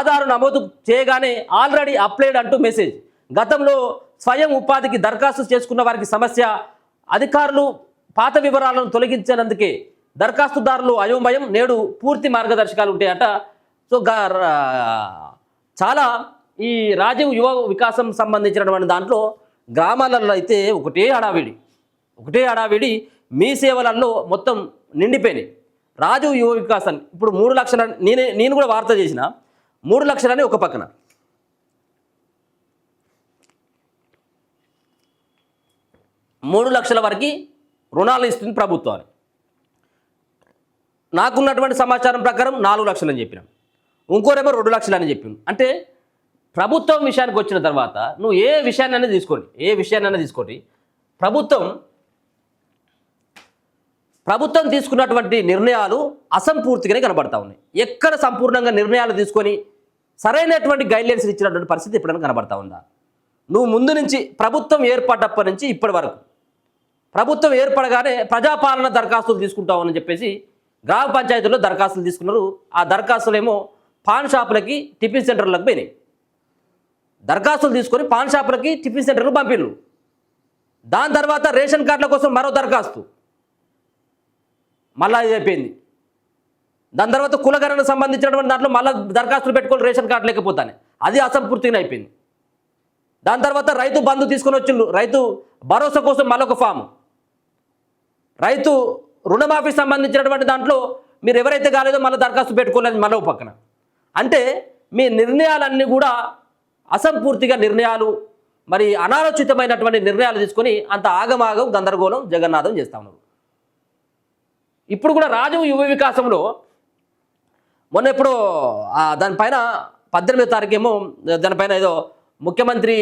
ఆధార్ నమోదు చేయగానే already applied అంటూ మెసేజ్. గతంలో స్వయం ఉపాధికి దరఖాస్తు చేసుకున్న వారికి సమస్య. అధికారులు పాత వివరాలను తొలగించినందుకే దరఖాస్తుదారులు అయోమయం. నేడు పూర్తి మార్గదర్శకాలు ఉంటాయట. సో చాలా ఈ రాజీవ్ యువ వికాసం సంబంధించినటువంటి దాంట్లో గ్రామాలలో అయితే ఒకటే హడావిడి మీ సేవలలో మొత్తం నిండిపోయినాయి. రాజీవ్ యువ వికాసం ఇప్పుడు 3 లక్షల, నేను కూడా వార్త చేసిన 3 లక్షలని ఒక పక్కన, 3 లక్షల వరకు రుణాలు ఇస్తుంది ప్రభుత్వాన్ని. నాకున్నటువంటి సమాచారం ప్రకారం 4 లక్షలు అని చెప్పినాం, ఇంకోరేమో 2 లక్షలు అని చెప్పింది. అంటే ప్రభుత్వం విషయానికి వచ్చిన తర్వాత నువ్వు ఏ విషయాన్ని తీసుకోండి, ప్రభుత్వం తీసుకున్నటువంటి నిర్ణయాలు అసంపూర్తిగానే కనబడతా ఉన్నాయి. ఎక్కడ సంపూర్ణంగా నిర్ణయాలు తీసుకొని సరైనటువంటి గైడ్లైన్స్ ఇచ్చినటువంటి పరిస్థితి ఎప్పుడైనా కనబడతా ఉందా? నువ్వు ముందు నుంచి ప్రభుత్వం ఏర్పడ్డప్పటి నుంచి ఇప్పటి వరకు ప్రభుత్వం ఏర్పడగానే ప్రజాపాలన దరఖాస్తులు తీసుకుంటామని చెప్పేసి గ్రామ పంచాయతీల్లో దరఖాస్తులు తీసుకున్నారు. ఆ దరఖాస్తులేమో పాన్ షాపులకి, టిఫిన్ సెంటర్లకు పోయినాయి. దరఖాస్తులు తీసుకొని పాన్ షాపులకి, టిఫిన్ సెంటర్లు పంపిళ్ళు. దాని తర్వాత రేషన్ కార్డుల కోసం మరో దరఖాస్తు, మళ్ళీ ఇది అయిపోయింది. దాని తర్వాత కులగణనకు సంబంధించినటువంటి దాంట్లో మళ్ళీ దరఖాస్తులు పెట్టుకొని రేషన్ కార్డు లేకపోతానే అది అసంపూర్తిగా అయిపోయింది. దాని తర్వాత రైతు బంధు తీసుకొని వచ్చిండ్రు, రైతు భరోసా కోసం మళ్ళొక ఫాము, రైతు రుణమాఫీ సంబంధించినటువంటి దాంట్లో మీరు ఎవరైతే కాలేదో మళ్ళీ దరఖాస్తు పెట్టుకోలేదు మళ్ళీ పక్కన. అంటే మీ నిర్ణయాలన్నీ కూడా అసంపూర్తిగా నిర్ణయాలు, మరి అనాలోచితమైనటువంటి నిర్ణయాలు తీసుకొని అంత ఆగమాగం, గందరగోళం, జగన్నాథం చేస్తా ఉన్నారు. ఇప్పుడు కూడా రాజీవ్ యువ వికాసంలో మొన్న ఎప్పుడో దానిపైన 18వ తారీఖేమో దానిపైన ఏదో ముఖ్యమంత్రి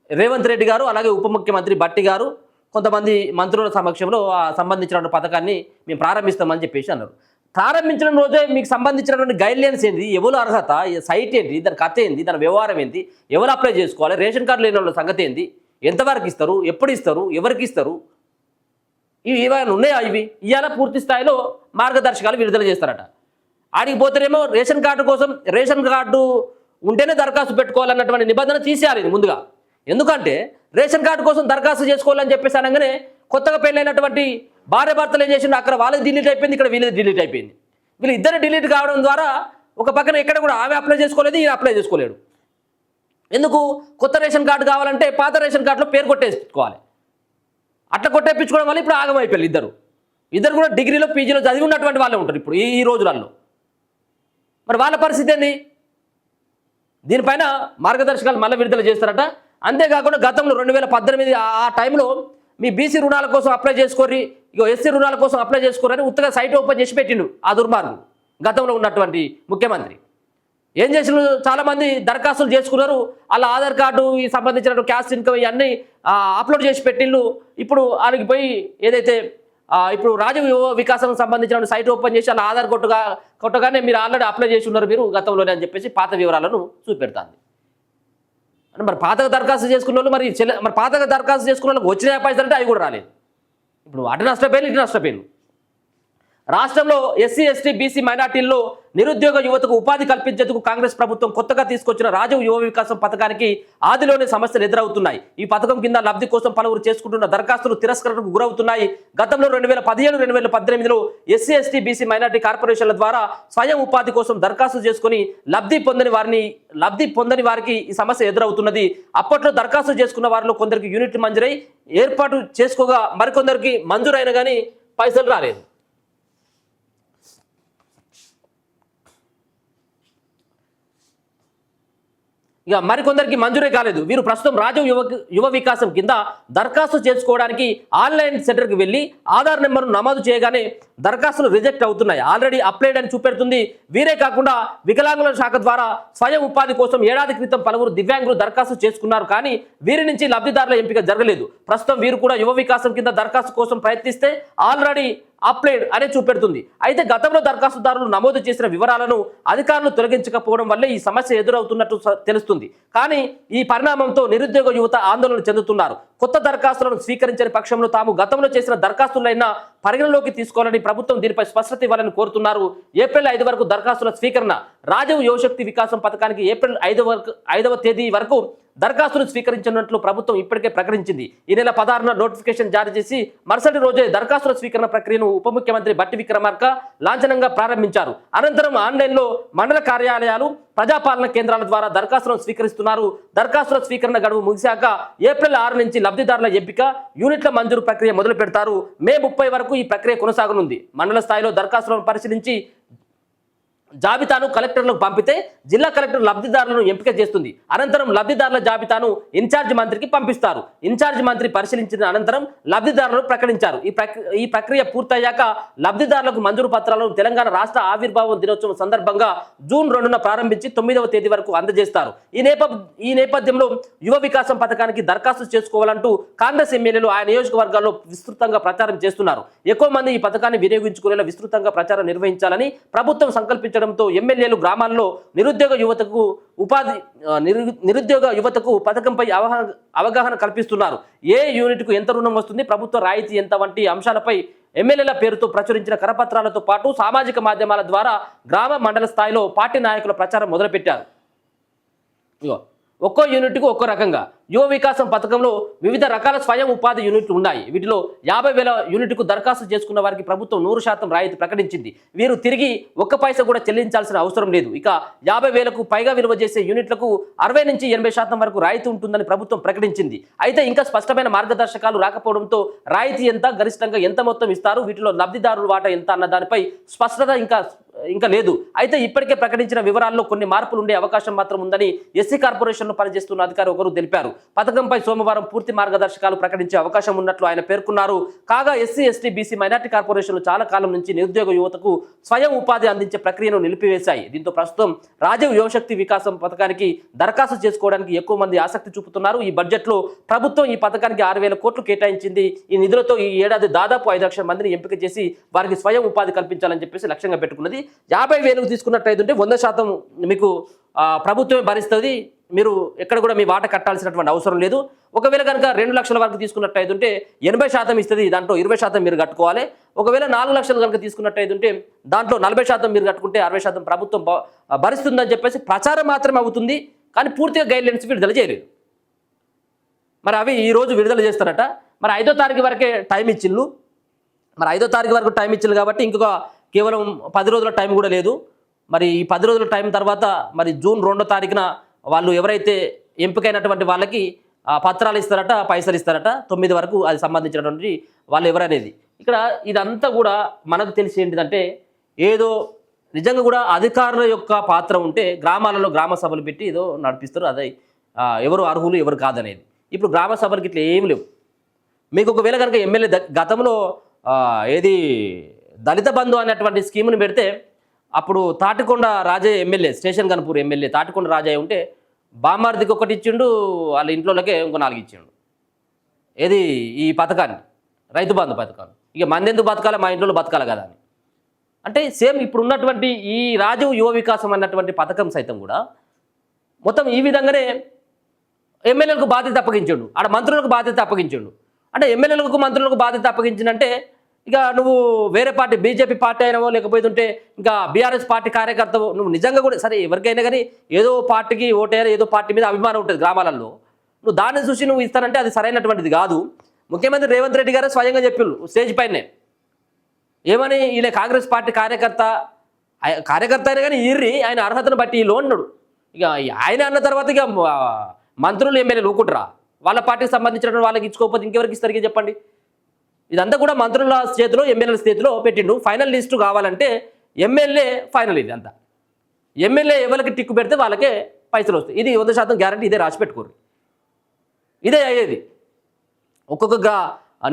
రేవంత్ రెడ్డి గారు, అలాగే ఉప ముఖ్యమంత్రి బట్టి గారు, కొంతమంది మంత్రుల సమక్షంలో ఆ సంబంధించిన పథకాన్ని మేము ప్రారంభిస్తామని చెప్పేసి అన్నారు. ప్రారంభించిన రోజే మీకు సంబంధించినటువంటి గైడ్లైన్స్ ఏంటి, ఎవరు అర్హత, సైట్ ఏంటి, దాని కథ ఏంటి, దాని వ్యవహారం ఏంటి, ఎవరు అప్లై చేసుకోవాలి, రేషన్ కార్డు లేని వాళ్ళ సంగతి ఏంటి, ఎంతవరకు ఇస్తారు, ఎప్పుడు ఇస్తారు, ఎవరికి ఇస్తారు, ఇవి ఏమైనా ఉన్నాయా? ఇవి ఇవాళ పూర్తి స్థాయిలో మార్గదర్శకాలు విడుదల చేస్తారట. ఆడికి పోతేనేమో రేషన్ కార్డు కోసం, రేషన్ కార్డు ఉంటేనే దరఖాస్తు పెట్టుకోవాలన్నటువంటి నిబంధన తీసేయాలి ముందుగా. ఎందుకంటే రేషన్ కార్డు కోసం దరఖాస్తు చేసుకోవాలని చెప్పేసి అనగానే కొత్తగా పెళ్ళైనటువంటి భార్య భర్తలు ఏం చేసిండు, అక్కడ వాళ్ళది డిలీట్ అయిపోయింది, ఇక్కడ వీళ్ళది డిలీట్ అయిపోయింది. వీళ్ళు ఇద్దరు డిలీట్ కావడం ద్వారా ఒక పక్కన ఎక్కడ కూడా ఆమె అప్లై చేసుకోలేదు, ఈయన అప్లై చేసుకోలేడు. ఎందుకు? కొత్త రేషన్ కార్డు కావాలంటే పాత రేషన్ కార్డులో పేరు కొట్టేసుకోవాలి. అట్లా కొట్టేపించుకోవడం వల్ల ఇప్పుడు ఆగమైపోయారు ఇద్దరు కూడా డిగ్రీలో, పీజీలో చదివి ఉన్నటువంటి వాళ్ళే ఉంటారు ఇప్పుడు ఈ రోజులలో. మరి వాళ్ళ పరిస్థితి ఏంది? దీనిపైన మార్గదర్శకాలు మళ్ళీ విడుదల చేస్తారట. అంతేకాకుండా గతంలో 2018 ఆ టైంలో మీ బీసీ రుణాల కోసం అప్లై చేసుకోరి, ఇగో ఎస్సీ రుణాల కోసం అప్లై చేసుకోరని ఉత్తగా సైట్ ఓపెన్ చేసి పెట్టిండు ఆ దుర్మార్గుడు గతంలో ఉన్నటువంటి ముఖ్యమంత్రి. ఏం చేసిన, చాలామంది దరఖాస్తులు చేసుకున్నారు, అలా ఆధార్ కార్డు ఈ సంబంధించిన క్యాస్ట్ ఇన్కమ్ ఇవన్నీ అప్లోడ్ చేసి పెట్టిళ్ళు. ఇప్పుడు వాళ్ళకి పోయి ఏదైతే ఇప్పుడు రాజీవ్ యువ వికాసం సంబంధించిన సైట్ ఓపెన్ చేసి అలా ఆధార్ కొట్టగానే మీరు ఆల్రెడీ అప్లై చేసి ఉన్నారు మీరు గతంలోనే అని చెప్పేసి పాత వివరాలను చూపెడతాంది. అంటే మరి పాతగా దరఖాస్తు చేసుకున్న వాళ్ళు మరి పాతగా దరఖాస్తు చేసుకున్న వాళ్ళకి వచ్చిన పైసలు అంటే అవి కూడా రాలేదు. ఇప్పుడు అటు నష్టపోయిన ఇటు నష్టపోయిన. రాష్ట్రంలో ఎస్సీ, ఎస్టీ, బీసీ మైనార్టీల్లో నిరుద్యోగ యువతకు ఉపాధి కల్పించేందుకు కాంగ్రెస్ ప్రభుత్వం కొత్తగా తీసుకొచ్చిన రాజీవ్ యువ వికాసం పథకానికి ఆదిలోనే సమస్యలు ఎదురవుతున్నాయి. ఈ పథకం కింద లబ్ధి కోసం పలువురు చేసుకుంటున్న దరఖాస్తులు తిరస్కరణకు గురవుతున్నాయి. గతంలో 2017, 2018లో ఎస్సీ, ఎస్టీ, బీసీ మైనార్టీ కార్పొరేషన్ల ద్వారా స్వయం ఉపాధి కోసం దరఖాస్తు చేసుకుని లబ్ధి పొందని వారికి ఈ సమస్య ఎదురవుతున్నది. అప్పట్లో దరఖాస్తు చేసుకున్న వారిలో కొందరికి యూనిట్ మంజూరై ఏర్పాటు చేసుకోగా మరికొందరికి మంజూరైన కానీ పైసలు రాలేదు. ఇక మరికొందరికి మంజూరే కాలేదు. వీరు ప్రస్తుతం రాజీవ్ యువ వికాసం కింద దరఖాస్తు చేసుకోవడానికి ఆన్లైన్ సెంటర్కి వెళ్ళి ఆధార్ నెంబర్ను నమోదు చేయగానే దరఖాస్తులు రిజెక్ట్ అవుతున్నాయి. ఆల్రెడీ అప్లైడ్ అని చూపెడుతుంది. వీరే కాకుండా వికలాంగుల శాఖ ద్వారా స్వయం ఉపాధి కోసం ఏడాది క్రితం పలువురు దివ్యాంగులు దరఖాస్తు చేసుకున్నారు, కానీ వీరి నుంచి లబ్ధిదారుల ఎంపిక జరగలేదు. ప్రస్తుతం వీరు కూడా యువ వికాసం కింద దరఖాస్తు కోసం ప్రయత్నిస్తే ఆల్రెడీ అప్లైడ్ అనే చూపెడుతుంది. అయితే గతంలో దరఖాస్తుదారులు నమోదు చేసిన వివరాలను అధికారులు తొలగించకపోవడం వల్లే ఈ సమస్య ఎదురవుతున్నట్టు తెలుస్తుంది. కానీ ఈ పరిణామంతో నిరుద్యోగ యువత ఆందోళన చెందుతున్నారు. కొత్త దరఖాస్తులను స్వీకరించని పక్షంలో తాము గతంలో చేసిన దరఖాస్తులైనా పరిగణలోకి తీసుకోవాలని ప్రభుత్వం దీనిపై స్పష్టత ఇవ్వాలని కోరుతున్నారు. ఏప్రిల్ 5 వరకు దరఖాస్తుల స్వీకరణ. రాజీవ్ యువశక్తి వికాసం పథకానికి ఏప్రిల్ 5వ తేదీ వరకు దరఖాస్తులు స్వీకరించినట్లు ప్రభుత్వం ఇప్పటికే ప్రకటించింది. ఈ నెల 16న నోటిఫికేషన్ జారీ చేసి మరుసటి రోజే దరఖాస్తుల స్వీకరణ ప్రక్రియను ఉప ముఖ్యమంత్రి బట్టి విక్రమార్క లాంఛనంగా ప్రారంభించారు. అనంతరం ఆన్లైన్లో మండల కార్యాలయాలు, ప్రజాపాలన కేంద్రాల ద్వారా దరఖాస్తులను స్వీకరిస్తున్నారు. దరఖాస్తుల స్వీకరణ గడువు ముగిశాక ఏప్రిల్ 6 నుంచి లబ్ధిదారుల ఎంపిక, యూనిట్ల మంజూరు ప్రక్రియ మొదలు పెడతారు. మే 30 వరకు ఈ ప్రక్రియ కొనసాగనుంది. మండల స్థాయిలో దరఖాస్తులను పరిశీలించి జాబితాను కలెక్టర్లకు పంపితే జిల్లా కలెక్టర్ లబ్ధిదారులను ఎంపిక చేస్తుంది. అనంతరం లబ్ధిదారుల జాబితాను ఇన్ఛార్జ్ మంత్రికి పంపిస్తారు. ఇన్ఛార్జ్ మంత్రి పరిశీలించిన అనంతరం లబ్ధిదారులను ప్రకటించారు. ఈ ప్రక్రియ పూర్తయ్యాక లబ్ధిదారులకు మంజూరు పత్రాలను తెలంగాణ రాష్ట్ర ఆవిర్భావం దినోత్సవం సందర్భంగా జూన్ 2న ప్రారంభించి 9వ తేదీ వరకు అందజేస్తారు. ఈ నేపథ్యంలో యువ వికాసం పథకానికి దరఖాస్తు చేసుకోవాలంటూ కాంగ్రెస్ ఎమ్మెల్యేలు ఆ నియోజకవర్గాల్లో విస్తృతంగా ప్రచారం చేస్తున్నారు. ఎక్కువ మంది ఈ పథకాన్ని వినియోగించుకునేలా విస్తృతంగా ప్రచారం నిర్వహించాలని ప్రభుత్వం సంకల్పించడంతో ఎమ్మెల్యేలు గ్రామాల్లో నిరుద్యోగ యువతకు పథకంపై అవగాహన కల్పిస్తున్నారు. ఏ యూనిట్కు ఎంత రుణం వస్తుంది, ప్రభుత్వ రాయితీ ఎంత వంటి అంశాలపై ఎమ్మెల్యేల పేరుతో ప్రచురించిన కరపత్రాలతో పాటు సామాజిక మాధ్యమాల ద్వారా గ్రామ మండల స్థాయిలో పార్టీ నాయకుల ప్రచారం మొదలుపెట్టారు. ఒక్కో యూనిట్కు ఒక్కో రకంగా యువ వికాసం పథకంలో వివిధ రకాల స్వయం ఉపాధి యూనిట్లు ఉన్నాయి. వీటిలో 50,000 యూనిట్కు దరఖాస్తు చేసుకున్న వారికి ప్రభుత్వం 100% రాయితీ ప్రకటించింది. వీరు తిరిగి ఒక్క పైసా కూడా చెల్లించాల్సిన అవసరం లేదు. ఇక 50,000కు పైగా విలువ చేసే యూనిట్లకు 60 నుంచి 80% వరకు రాయితీ ఉంటుందని ప్రభుత్వం ప్రకటించింది. అయితే ఇంకా స్పష్టమైన మార్గదర్శకాలు రాకపోవడంతో రాయితీ ఎంత, గరిష్టంగా ఎంత మొత్తం ఇస్తారు, వీటిలో లబ్ధిదారుల వాటా ఎంత అన్న దానిపై స్పష్టత ఇంకా లేదు. అయితే ఇప్పటికే ప్రకటించిన వివరాల్లో కొన్ని మార్పులు ఉండే అవకాశం మాత్రం ఉందని ఎస్సీ కార్పొరేషన్లో పనిచేస్తున్న అధికారి ఒకరు తెలిపారు. పథకంపై సోమవారం పూర్తి మార్గదర్శకాలు ప్రకటించే అవకాశం ఉన్నట్లు ఆయన పేర్కొన్నారు. కాగా ఎస్సీ, ఎస్టీ, బీసీ, మైనార్టీ కార్పొరేషన్లు చాలా కాలం నుంచి నిరుద్యోగ యువతకు స్వయం ఉపాధి అందించే ప్రక్రియను నిలిపివేశాయి. దీంతో ప్రస్తుతం రాజీవ్ యువశక్తి వికాసం పథకానికి దరఖాస్తు చేసుకోవడానికి ఎక్కువ మంది ఆసక్తి చూపుతున్నారు. ఈ బడ్జెట్లో ప్రభుత్వం ఈ పథకానికి 6,000 కోట్లు కేటాయించింది. ఈ నిధులతో ఈ ఏడాది దాదాపు 5 లక్షల మందిని ఎంపిక చేసి వారికి స్వయం ఉపాధి కల్పించాలని చెప్పేసి లక్ష్యంగా పెట్టుకున్నది. 50,000 తీసుకున్నట్టయితే 100% మీకు ప్రభుత్వమే భరిస్తుంది. మీరు ఎక్కడ కూడా మీ వాట కట్టాల్సినటువంటి అవసరం లేదు. ఒకవేళ కనుక 2 లక్షల వరకు తీసుకున్నట్టయితే 80% ఇస్తుంది. దాంట్లో 20% మీరు కట్టుకోవాలి. ఒకవేళ 4 లక్షలు కనుక తీసుకున్నట్టయితే దాంట్లో 40% మీరు కట్టుకుంటే 60% ప్రభుత్వం భరిస్తుందని చెప్పేసి ప్రచారం మాత్రమే అవుతుంది. కానీ పూర్తిగా గైడ్లైన్స్ విడుదల చేయలేదు. మరి అవి ఈరోజు విడుదల చేస్తారట. మరి 5వ తారీఖు వరకే టైం ఇచ్చిళ్ళు. మరి 5వ తారీఖు వరకు టైం ఇచ్చిళ్ళు కాబట్టి ఇంకొక కేవలం 10 రోజుల టైం కూడా లేదు. మరి ఈ 10 రోజుల టైం తర్వాత మరి జూన్ 2వ తారీఖున వాళ్ళు ఎవరైతే ఎంపికైనటువంటి వాళ్ళకి పత్రాలు ఇస్తారట, పైసలు ఇస్తారట. 9 వరకు అది సంబంధించినటువంటి వాళ్ళు ఎవరనేది ఇక్కడ ఇదంతా కూడా మనకు తెలిసి ఏంటిదంటే ఏదో నిజంగా కూడా అధికారుల యొక్క పాత్ర ఉంటే గ్రామాలలో గ్రామ సభలు పెట్టి ఏదో నడిపిస్తారు. అదే ఎవరు అర్హులు ఎవరు కాదనేది. ఇప్పుడు గ్రామ సభలకి ఇట్లా ఏమి లేవు. మీకు ఒకవేళ కనుక ఎమ్మెల్యే గతంలో ఏది దళిత బంధు అనేటువంటి స్కీముని పెడితే అప్పుడు Thatikonda Rajaiah MLA, station Ghanpur MLA Thatikonda Rajaiah ఉంటే బామ్మార్దికి ఒకటి ఇచ్చిండు, వాళ్ళ ఇంట్లోకే ఇంకో 4 ఇచ్చిండు. ఏది ఈ పథకాన్ని, రైతు బంధు పథకాన్ని. ఇక మందెందుకు బతకాలి, మా ఇంట్లో బతకాలి కదా అని. అంటే సేమ్ ఇప్పుడు ఉన్నటువంటి ఈ రాజీవ్ యువ వికాసం అన్నటువంటి పథకం సైతం కూడా మొత్తం ఈ విధంగానే ఎమ్మెల్యేలకు బాధ్యత అప్పగించాడు, ఆడ మంత్రులకు బాధ్యత అప్పగించాడు. అంటే ఎమ్మెల్యేలకు మంత్రులకు బాధ్యత అప్పగించినంటే ఇక నువ్వు వేరే పార్టీ, బీజేపీ పార్టీ అయినవో లేకపోతుంటే ఇంకా బీఆర్ఎస్ పార్టీ కార్యకర్తవు, నువ్వు నిజంగా కూడా సరే ఎవరికైనా కానీ ఏదో పార్టీకి ఓటేయాలి, ఏదో పార్టీ మీద అభిమానం ఉంటుంది గ్రామాలలో. నువ్వు దాన్ని చూసి నువ్వు ఇస్తానంటే అది సరైనటువంటిది కాదు. ముఖ్యమంత్రి రేవంత్ రెడ్డి గారే స్వయంగా చెప్పిళ్ళు స్టేజ్ పైనే ఏమని, ఈయన కాంగ్రెస్ పార్టీ కార్యకర్త అయినా కానీ ఆయన అర్హతను బట్టి ఈ లోన్ అన్నాడు. ఇక ఆయన అన్న తర్వాత ఇక మంత్రులు ఎమ్మెల్యేలు ఊకుంటారా? వాళ్ళ పార్టీకి సంబంధించిన వాళ్ళకి ఇచ్చుకోకపోతే ఇంకెవరికి ఇస్తారు చెప్పండి. ఇదంతా కూడా మంత్రుల చేతిలో ఎమ్మెల్యేల చేతిలో పెట్టిండు. ఫైనల్ లిస్టు కావాలంటే ఎమ్మెల్యే ఫైనల్. ఇది అంతా ఎమ్మెల్యే ఎవరికి టిక్కు పెడితే వాళ్ళకే పైసలు వస్తాయి. ఇది 100% గ్యారంటీ. ఇదే రాసి పెట్టుకోరు. ఇదే అయ్యేది. ఒక్కొక్క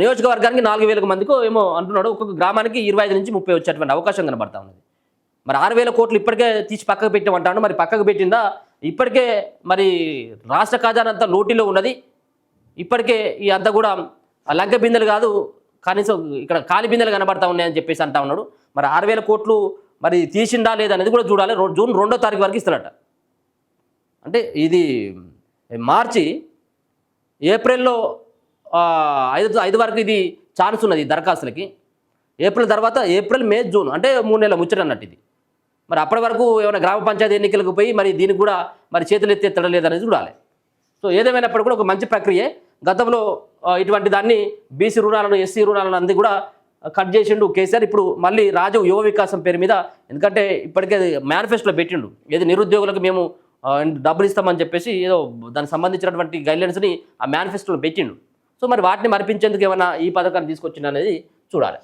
నియోజకవర్గానికి 4,000 మందికి ఏమో అంటున్నాడు. ఒక్కొక్క గ్రామానికి 25 నుంచి 30 వచ్చేటువంటి అవకాశం కనబడతా ఉన్నది. మరి 6,000 కోట్లు ఇప్పటికే తీసి పక్కకు పెట్టామంటాడు. మరి పక్కకు పెట్టిందా? ఇప్పటికే మరి రాష్ట్ర ఖజానా అంతా నోటిలో ఉన్నది. ఇప్పటికే ఈ అంతా కూడా లంక బిందెలు కాదు, కనీసం ఇక్కడ కాలి బిందెలు కనబడతా ఉన్నాయని చెప్పేసి అంటా ఉన్నాడు. మరి 6,000 కోట్లు మరి తీసిండా లేదనేది కూడా చూడాలి. జూన్ 2వ తారీఖు వరకు ఇస్తారట. అంటే ఇది మార్చి ఏప్రిల్లో 5 వరకు ఇది ఛాన్స్ ఉన్నది దరఖాస్తులకి. ఏప్రిల్ తర్వాత ఏప్రిల్ మే జూన్ అంటే 3 నెలల ముచ్చట అన్నట్టు ఇది. మరి అప్పటి వరకు ఏమైనా గ్రామ పంచాయతీ ఎన్నికలకు పోయి మరి దీనికి కూడా మరి చేతులు ఎత్తి ఎత్తడం లేదనేది చూడాలి. సో ఏదేమైనప్పుడు కూడా ఒక మంచి ప్రక్రియ. గతంలో ఇటువంటి దాన్ని బీసీ రుణాలను ఎస్సీ రుణాలను అంది కూడా కట్ చేసిండు కేసీఆర్. ఇప్పుడు మళ్ళీ రాజు యువ వికాసం పేరు మీద, ఎందుకంటే ఇప్పటికే మేనిఫెస్టోలో పెట్టిండు ఏది నిరుద్యోగులకు మేము డబ్బులు ఇస్తామని చెప్పేసి ఏదో దానికి సంబంధించినటువంటి గైడ్లైన్స్ని ఆ మేనిఫెస్టోలో పెట్టిండు. సో మరి వాటిని మరిపించేందుకు ఏమైనా ఈ పథకాన్ని తీసుకొచ్చిండు అనేది చూడాలి.